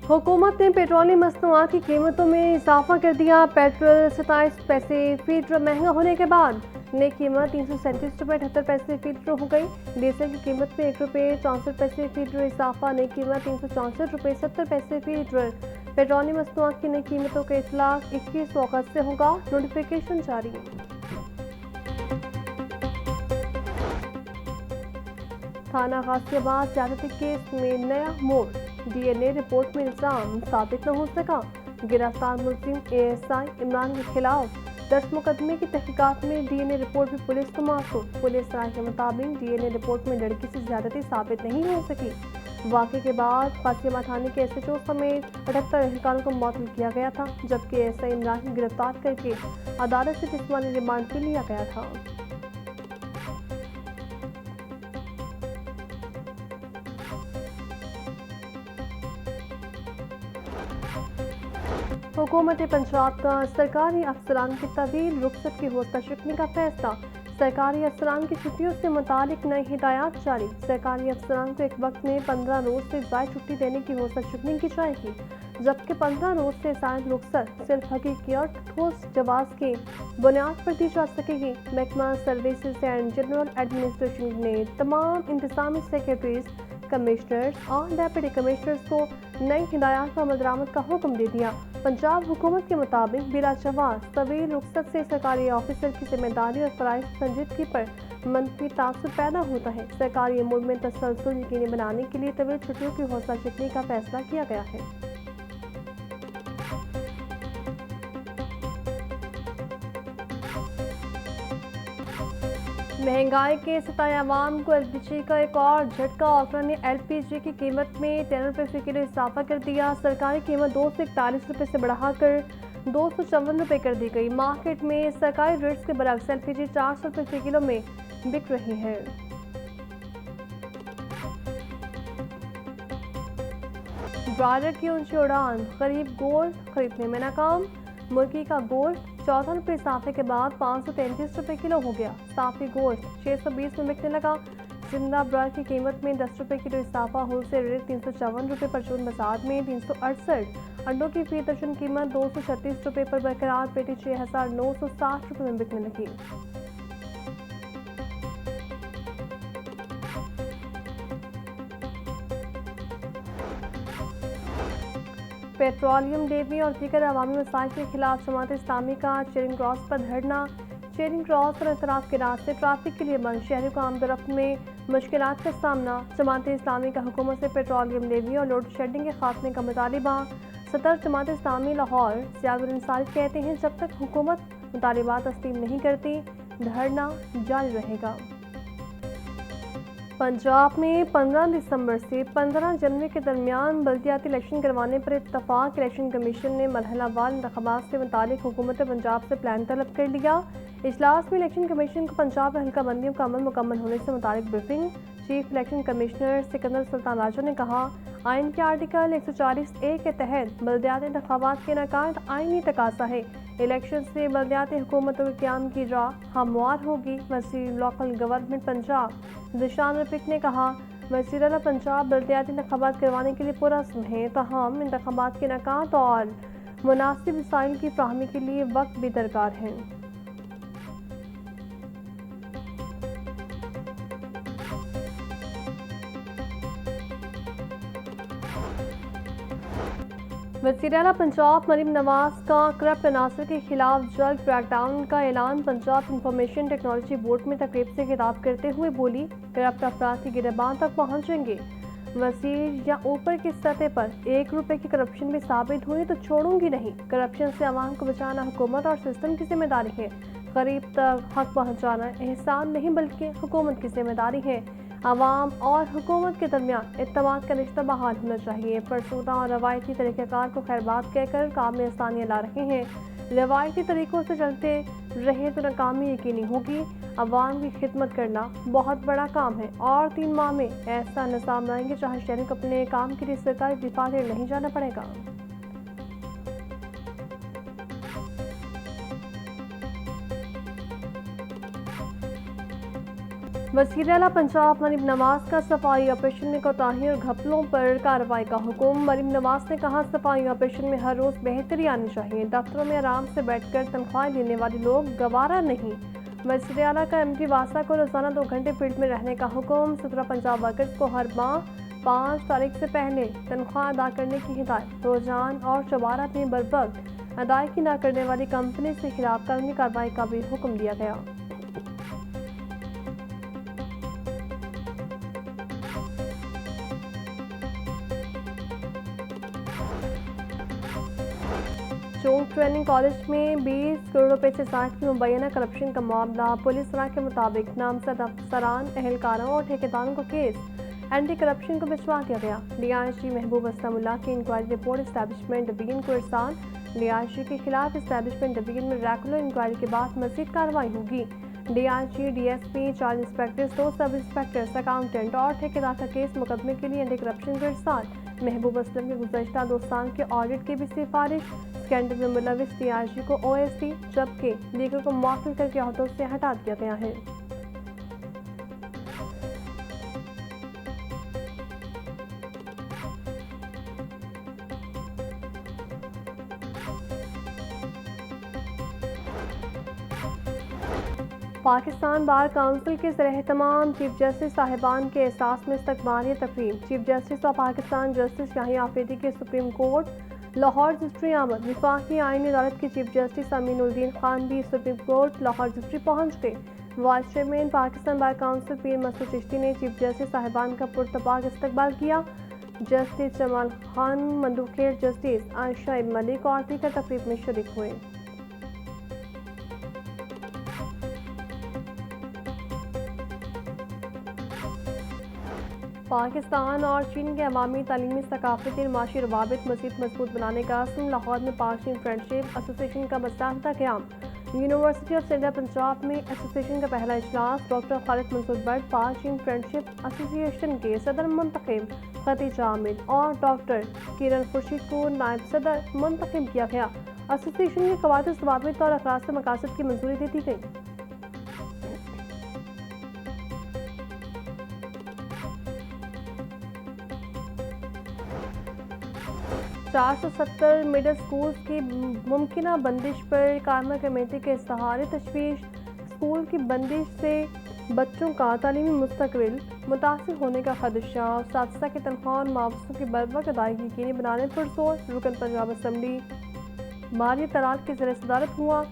हुकूमत ने पेट्रोलियम मसनूआत की कीमतों में इजाफा कर दिया। पेट्रोल 27 पैसे फी लीटर महंगा होने के बाद नई कीमत 337 रुपये 78 पैसे फी लीटर हो गई। डीजल की कीमत में 1 रुपये 64 पैसे फी लीटर इजाफा, नई कीमत 364 रुपये 70 पैसे फी लीटर। पेट्रोलियम मसनूआत की नई कीमतों का इतलाक 21 अगस्त से होगा, नोटिफिकेशन जारी। थाना गाजियाबाद ज्यादती केस में नया मोड़, डीएनए रिपोर्ट में इल्जाम साबित न हो सका। गिरफ्तार मुलजिम एएसआई इमरान के खिलाफ दर्ज मुकदमे की तहकीकात में डीएनए रिपोर्ट भी पुलिस को मौसूल। पुलिस राय के मुताबिक डीएनए रिपोर्ट में लड़की से ज्यादती साबित नहीं हो सकी। वाक़े के बाद गाजियाबाद थाने के एसएचओ समेत 78 अहलकारों को मुअत्तल किया गया था, जबकि एएसआई इमरान को गिरफ्तार करके अदालत से जिस्मानी रिमांड पे लिया गया था। हुकूमत पंजाब का सरकारी अफसरान की तवील रुखसत की हौसला शिकनी का फैसला। सरकारी अफसरान की छुट्टियों से मुतालिक नई हिदायत जारी। सरकारी अफसरान को एक वक्त में 15 रोज से ज़ायद छुट्टी देने की हौसला शिकनी की जाएगी, जबकि 15 रोज से ज़ायद रुखसत सिर्फ हकीकी और ठोस जवाब की बुनियाद पर दी जा सकेगी। महकमा सर्विसेज एंड जनरल एडमिनिस्ट्रेशन ने तमाम इंतजामी सेक्रेटरीज, कमिश्नर्स और डेप्यूटी कमिश्नर्स को नई हिदायत पर अमल दरामद का हुक्म दे दिया। पंजाब हुकूमत के मुताबिक बिला जवाब तवील रुखसत से सरकारी ऑफिसर की जिम्मेदारी और फराइज संजीदगी पर मनफी तासुर पैदा होता है। सरकारी अमूर में तसलसल यकीनी बनाने के लिए तवील छुट्टियों की हौसला शिकनी का फैसला किया गया है। महंगाई के सताए अवाम को एलपीजी का एक और झटका। ऑफर ने एलपीजी की कीमत में 13 रुपये फी किलो इजाफा कर दिया। सरकारी कीमत 241 रुपये से बढ़ाकर 254 रुपये कर दी गई। मार्केट में सरकारी रेट्स के बरक्स एलपीजी 400 रुपये फी किलो में बिक रही है। ब्रायलर की ऊंची उड़ान, गरीब गोश्त खरीदने में नाकाम। मुर्गी का गोश्त 14 रुपये इजाफे के बाद 533 रुपये किलो हो गया। साफी गोश्त 620 में बिकने लगा। जिंदा ब्रायलर की कीमत में 10 रुपये किलो इजाफा। होलसेल रेट 354 रुपये, परचून बाजार में 368। अंडों की फी दर्जन कीमत 236 रुपये पर बरकरार। पेटी 6960 रुपये में बिकने लगी। पेट्रोलियम लेवी और दीगर अवामी मसाइल के खिलाफ जमात इस्लामी का चेरिंग क्रॉस पर धरना। चेरिंग क्रॉस और एतराफ़ के रास्ते ट्रैफिक के लिए बंद। शहरों को आमदरफ्त में मुश्किलात का सामना। जमात इस्लामी का हुकूमत से पेट्रोलियम लेवी और लोड शेडिंग के खात्मे का मुतालिबा। सदर जमात इस्लामी लाहौर ज़ियाउर अंसारी कहते हैं, जब तक हुकूमत मुतालिबात तस्लीम नहीं करती धरना जारी रहेगा। पंजाब में 15 दिसंबर से 15 जनवरी के दरमियान बल्दियाती इलेक्शन करवाने पर इत्तफाक। इलेक्शन कमीशन ने मरहलावार इंतखाबात से मुतालिक हुकूमत पंजाब से प्लान तलब कर लिया। इजलास में इलेक्शन कमीशन को पंजाब में हल्का बंदियों का अमल मुकम्मल होने से मुतालिक briefing. Chief election commissioner Sikandar Sultan Raja ने कहा, आइन के आर्टिकल 140A के तहत बल्दियाती इंतखाबात के इनेकाद आइनी तकाज़ा है। इलेक्शन से बल्दियाती हुकूमतों के क़याम की राह हमवार होगी। वज़ीर लोकल गवर्नमेंट पंजाब दिशान रफीक ने कहा, वज़ीर आला पंजाब बल्दियाती इंतखाबात करवाने के लिए पुरअज़्म है, तहम इंतखाबात के इनेकाद और मुनासिब वसाइल की फ़राहमी के लिए वक्त भी दरकार है। वज़ीर आला पंजाब मरीम नवाज का करप्ट अनासर के खिलाफ जल्द क्रैकडाउन का ऐलान। पंजाब इंफॉर्मेशन टेक्नोलॉजी बोर्ड में तकरीब से खिताब करते हुए बोली, करप्ट अफराद की गिरबान तक पहुँचेंगे। वज़ीर या ऊपर की सतह पर 1 रुपये की करप्शन भी साबित हुई तो छोड़ूंगी नहीं। करप्शन से आवाम को बचाना हुकूमत और सिस्टम की जिम्मेदारी है। गरीब तक हक पहुँचाना एहसान नहीं बल्कि हुकूमत की जिम्मेदारी है। आवाम और हुकूमत के दरमियान इत्तेमाद का रिश्ता बहाल होना चाहिए। फरसुदा और रवायती तरीक़ेकार को खैरबात कहकर काम में आसानियाँ ला रहे हैं। रवायती तरीक़ों से चलते रहे तो नाकामी यकीनी होगी। आवाम की खिदमत करना बहुत बड़ा काम है और 3 माह में ऐसा निज़ाम लाएंगे जहाँ शहरी को अपने काम के लिए सरकारी डिपार्टमेंट नहीं जाना पड़ेगा। वज़ीर आला पंजाब मरीम नवाज का सफाई ऑपरेशन में कोताही और घपलों पर कार्रवाई का हुक्म। मरीम नवाज ने कहा, सफाई ऑपरेशन में हर रोज बेहतरी आनी चाहिए। दफ्तरों में आराम से बैठकर तनख्वाह लेने वाले लोग गवारा नहीं। वज़ीर आला का एमडी वासा को रोजाना 2 घंटे फील्ड में रहने का हुक्म। 17 पंजाब वर्कर्स को हर माह 5 तारीख से पहले तनख्वाह अदा करने की हिदायत। रोजान और चबारा में बरवक्त अदायगी न करने वाली कंपनी के खिलाफ कानूनी कार्रवाई का भी हुक्म दिया गया। चौक ट्रेनिंग कॉलेज में 20 करोड़ रुपए से ज़ायद की मुबैना करप्शन का मामला। पुलिस राय के मुताबिक नामजद अफसरान, एहलकारों और ठेकेदारों को केस एंटी करप्शन को भिजवा दिया गया। डीआईजी महबूब असलमुल्लाह की इंक्वायरी रिपोर्ट एस्टैब्लिशमेंट डिवीजन को इरसाल। डीआईजी के खिलाफ एस्टैब्लिशमेंट डिवीजन में रेगुलर इंक्वायरी के बाद मजीद कार्रवाई होगी। डीआईजी, डीएसपी, 4 इंस्पेक्टर्स, 2 सब इंस्पेक्टर्स, अकाउंटेंट और ठेकेदार का केस मुकदमे के लिए एंटी करप्शन को इरसाल। महबूब असलम के गुज़श्ता 2 साल के ऑडिट की भी सिफारिश। स्कैंडल में मुलविस डीआईजी को ओएसडी जबकि दीगर को मुअत्तल करके अहदों से हटा दिया गया है। पाकिस्तान बार काउंसिल के ज़र-ए-एहतमाम चीफ जस्टिस साहिबान के एहसास में इस्तकबालिया तकरीब। Chief justice of Pakistan justice Yahya Afridi के सुप्रीम कोर्ट लाहौर रजिस्ट्री आमद। वफाकी आईनी अदालत के चीफ जस्टिस अमीनुद्दीन खान भी सुप्रीम कोर्ट लाहौर रजिस्ट्री पहुंच गए। Vice chairman Pakistan bar council पीर मसूद चिश्ती ने चीफ जस्टिस साहिबान का पुरतपाक इस्तकबाल किया। जस्टिस जमाल खान मंदुखेर, जस्टिस आयशा इब्न मलिक और दीगर तकरीब में शरीक हुए। पाकिस्तान और चीन के अवामी तालीमी सकाफती और माशी रवाबित मज़ीद मजबूत बनाने का अज़्म। लाहौर में पाक चीन फ्रेंडशिप एसोसिएशन का बाकायदा क़याम। यूनिवर्सिटी ऑफ सेंट्रल पंजाब में एसोसिएशन का पहला इजलास। डॉक्टर खालिद मंसूर भट्ट, पाक चीन फ्रेंडशिप एसोसिएशन के सदर मुंतखब, खतीजा आमिद और डॉक्टर किरण खुर्शीद को नायब सदर मुंतखब किया गया। एसोसिएशन के कवायद ज़वाबित और अखराज मकासद की मंजूरी दे दी गई। 470 मिडल स्कूल्स की मुमकिना बंदिश पर कायमा कमेटी के इस्तेहार तशवीश। स्कूल की बंदिश से बच्चों का तालीमी मुस्तकबिल मुतासिर होने का खदशा। साथिया की तनख्वाह और मुआवजों की बरवक्त अदायगी यकीनी बनाने पर जोर। रुकन पंजाब असम्बली माली तलाल की ज़र सदारत हुआ।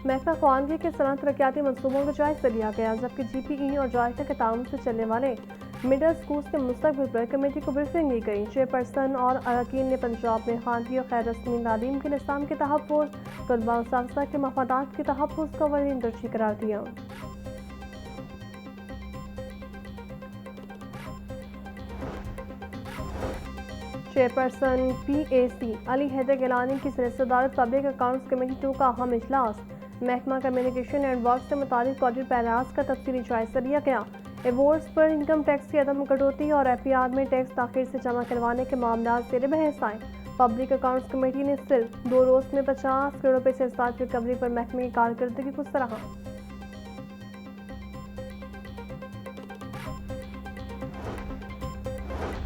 महकमा ख़वानगी के सनअत तरक्याती मनसूबों का जायज़ा लिया गया, जबकि GPE और जायका के ताउन से चलने वाले मिडल स्कूल्स के मुस्तकबिल पर कमेटी को ब्रीफिंग दी गई। चेयरपर्सन और अरकान ने पंजाब में खानगी और खैर रस्मी तालीम के निज़ाम के तहफ़्फ़ुज़, तलबा और साथिया के मफादात के तहफ़्फ़ुज़ को अवलीन तरजीह करार दिया। चेयरपर्सन PAC अली हैदर गिलानी की सदारत पब्लिक अकाउंट्स कमेटी 2 का अहम इजलास। महकमा कम्युनिकेशन एंड वर्क से मुतालिक ऑडिट पैराज का तफसीली जायज़ा लिया गया। एवोर्ड्स पर इनकम टैक्स की अदम कटौती और FPR में टैक्स ताख़ीर से जमा करवाने के मामला ज़ेर बहस आए। पब्लिक अकाउंट्स कमेटी ने सिर्फ 2 रोज़ में 50 करोड़ रुपए से ज़्यादा रिकवरी पर महकमे की कारकर्दगी को सराहा।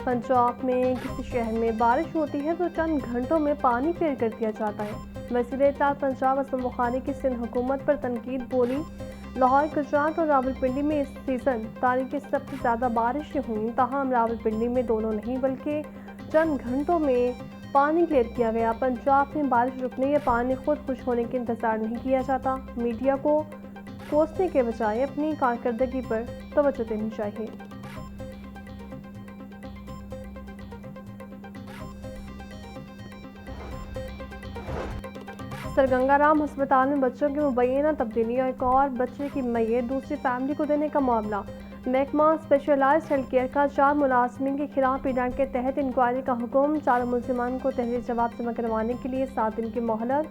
पंजाब में किसी शहर में बारिश होती है तो चंद घंटों में पानी क्लियर कर दिया जाता है। वज़ीर इत्तलात पंजाब असलम बुखारी की सिंध हुकूमत पर तनकीद बोली। लाहौर, गुजरात और रावलपिंडी में इस सीज़न तारीख की सबसे ज़्यादा बारिशें हुई। ताहम रावलपिंडी में दोनों नहीं बल्कि चंद घंटों में पानी क्लियर किया गया। पंजाब में बारिश रुकने या पानी खुद खुश होने के इंतज़ार नहीं किया जाता। मीडिया को कोसने के बजाय अपनी कारकर्दगी पर तवज्जो देनी चाहिए। सर गंगाराम अस्पताल में बच्चों की मुबैना तब्दीली और एक और बच्चे की मैयत दूसरी फैमिली को देने का मामला। महकमा स्पेशलाइज्ड हेल्थ केयर का 4 मुलाजमीन के खिलाफ पीड़ांट के तहत इंक्वायरी का हुक्म। 4 मुलजिमान को तहरीर जवाब जमा करवाने के लिए 7 दिन की मोहलत।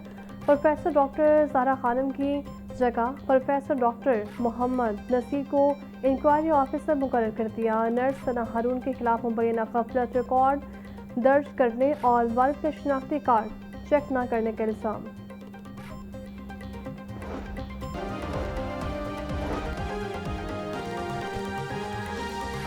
प्रोफेसर डॉक्टर ज़हरा खानम की जगह प्रोफेसर डॉक्टर मोहम्मद नसीर को इंक्वायरी ऑफिसर मुकर्रर कर दिया। नर्स सना हारून के खिलाफ मुबैना गफलत रिकॉर्ड दर्ज करने और वालिद का शनाख्ती कार्ड चेक न करने का इल्ज़ाम।